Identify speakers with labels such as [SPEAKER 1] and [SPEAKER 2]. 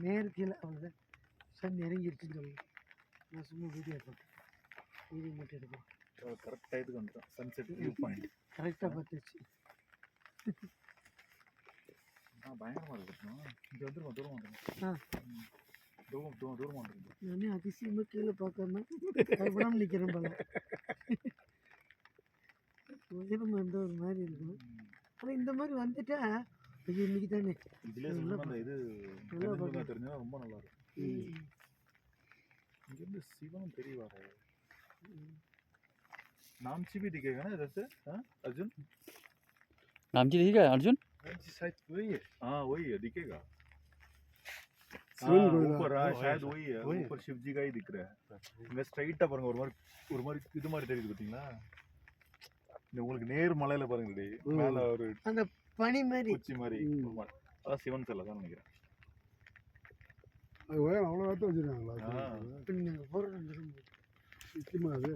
[SPEAKER 1] நேரத்தில் அவ்வளோதான் சன் இறங்கிருச்சுன்னு சொல்லி நான் சும்மா வீடியோ எடுப்பேன் வீடியோ மட்டும் எடுப்பேன்
[SPEAKER 2] கரெக்ட் டைத்துக்கு வந்துடும் சன்செட் வியூ பாயிண்ட்
[SPEAKER 1] கரெக்டாக பார்த்துச்சு
[SPEAKER 2] பயங்கரமாக இருக்கணும் இங்கே வந்துருமா தூரம் வந்துடும் தூரம் வந்துடும்
[SPEAKER 1] நானே அதிசயமாக கீழே பார்க்காம பயப்படாமல் நிற்கிறேன் போல உயரமாக இருந்தால் ஒரு மாதிரி இருக்கும் ஆனால் இந்த மாதிரி வந்துட்டா அது இன்னைக்கு தானே
[SPEAKER 2] இதுலேயே அந்த இது நல்லா தெரிஞ்சா ரொம்ப நல்லா இருக்கும் இங்கேருந்து சிவனும் தெரியவாரு नामची भी दिखेगा ना इधर से अर्जुन
[SPEAKER 3] नामची दिखेगा अर्जुन
[SPEAKER 2] शायद वही है हाँ वही है दिखेगा ऊपर शायद वही है ऊपर शिव जी का ही दिख रहा है இங்க ஸ்ட்ரைட்டா பாருங்க ஒரு மாதிரி இது மாதிரி தெரியுது பாத்தீங்களா இந்த உங்களுக்கு நேர் மலையில பாருங்கடி மேல ஒரு
[SPEAKER 1] அந்த பனி மாதிரி
[SPEAKER 2] உச்சி மாதிரி அதான் சிவன் சிலை தான் நினைக்கிறேன்
[SPEAKER 4] அது அவ்வளோ எடுத்து வச்சிருக்காங்களா
[SPEAKER 1] நீங்க போறது
[SPEAKER 4] நிச்சயமா அது